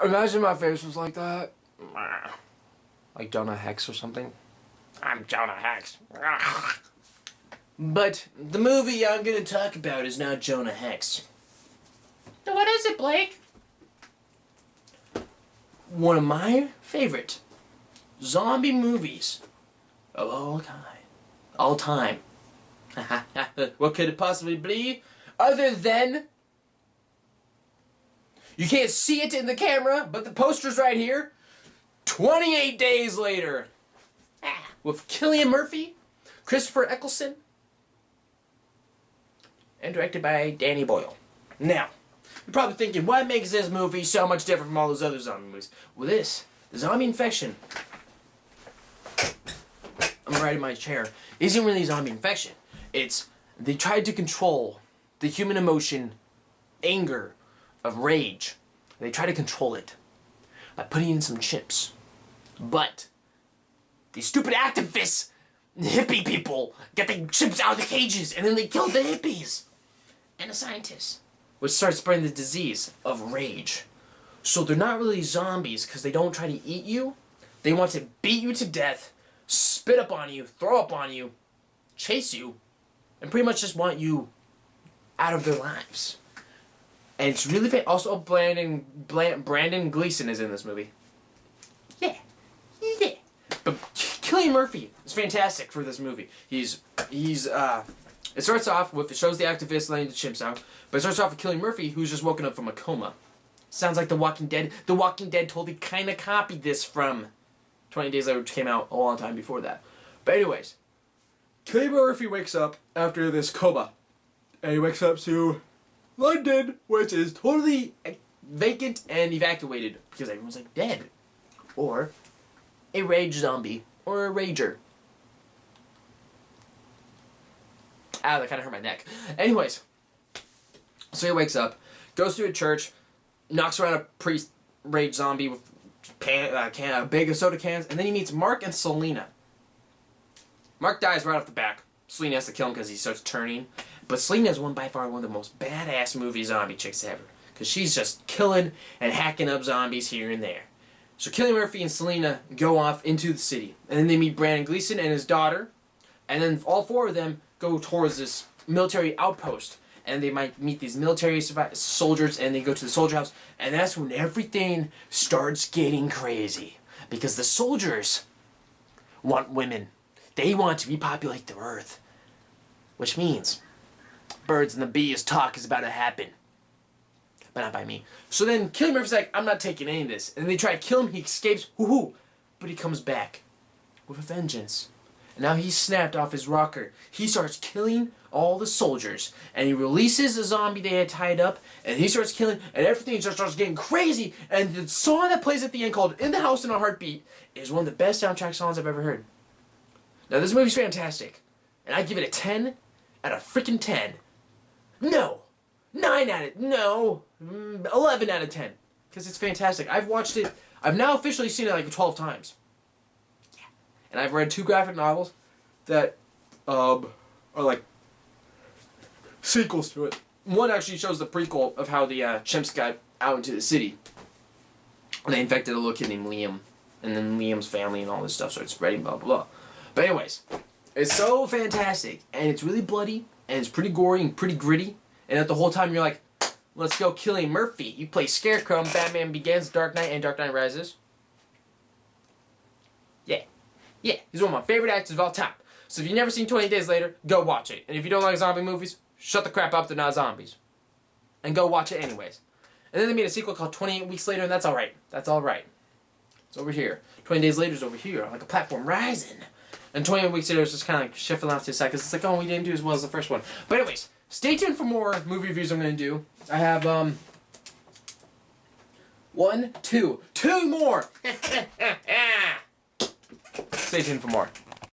Imagine my face was like that. Like Jonah Hex or something. I'm Jonah Hex. But the movie I'm going to talk about is not Jonah Hex. What is it, Blake? One of my favorite zombie movies of all time. All time. What could it possibly be other than... You can't see it in the camera, but the poster's right here. 28 Days Later. With Cillian Murphy, Christopher Eccleston, and directed by Danny Boyle. Now, you're probably thinking, what makes this movie so much different from all those other zombie movies? Well, the zombie infection, I'm right in my chair, isn't really zombie infection. It's, they tried to control the human emotion, anger, of rage. They try to control it by putting in some chips. But these stupid activists, hippie people, get the chips out of the cages, and then they kill the hippies and the scientists, which starts spreading the disease of rage. So they're not really zombies because they don't try to eat you. They want to beat you to death, spit up on you, throw up on you, chase you, and pretty much just want you out of their lives. And it's really also Brandon Gleeson is in this movie. Yeah. But Cillian Murphy is fantastic for this movie. It starts off with, it shows the activists letting the chimps out, but it starts off with Cillian Murphy, who's just woken up from a coma. Sounds like The Walking Dead. The Walking Dead totally kind of copied this from 20 Days Later, which came out a long time before that. But anyways, Cillian Murphy wakes up after this coma, and he wakes up to London, which is totally vacant and evacuated because everyone's like dead, or a rage zombie, or a rager. Ow, that kind of hurt my neck. Anyways, so he wakes up, goes to a church, knocks around a priest rage zombie with a bag of soda cans, and then he meets Mark and Selena. Mark dies right off the back. Selena has to kill him because he starts turning. But Selena is by far one of the most badass movie zombie chicks ever. Because she's just killing and hacking up zombies here and there. So Cillian Murphy and Selena go off into the city. And then they meet Brandon Gleeson and his daughter. And then all four of them go towards this military outpost. And they might meet these military soldiers, and they go to the soldier house. And that's when everything starts getting crazy. Because the soldiers want women. They want to repopulate the earth. Which means birds and the bees talk is about to happen. But not by me. So then Cillian Murphy's like, I'm not taking any of this. And they try to kill him, he escapes, woohoo! But he comes back with a vengeance. And now he's snapped off his rocker. He starts killing all the soldiers. And he releases the zombie they had tied up. And he starts killing, and everything just starts getting crazy. And the song that plays at the end called In the House in a Heartbeat is one of the best soundtrack songs I've ever heard. Now this movie's fantastic. And I give it a 10 out of freaking 10. No. 11 out of 10. Because it's fantastic. I've watched it. I've now officially seen it like 12 times. Yeah. And I've read 2 graphic novels that are like sequels to it. One actually shows the prequel of how the chimps got out into the city. And they infected a little kid named Liam. And then Liam's family and all this stuff started spreading, blah, blah, blah. But anyways, it's so fantastic. And it's really bloody. And it's pretty gory and pretty gritty. And at the whole time you're like, let's go Cillian Murphy. You play Scarecrow in Batman Begins, Dark Knight, and Dark Knight Rises. Yeah. Yeah, he's one of my favorite actors of all time. So if you've never seen 20 Days Later, go watch it. And if you don't like zombie movies, shut the crap up, they're not zombies. And go watch it anyways. And then they made a sequel called 28 Weeks Later, and that's alright. That's alright. It's over here. 20 Days Later is over here, like a platform rising. And 28 Weeks Later is just kind of like shifting off to the side, because it's like, oh, we didn't do as well as the first one. But anyways, stay tuned for more movie reviews I'm going to do. I have, 2 more! Stay tuned for more.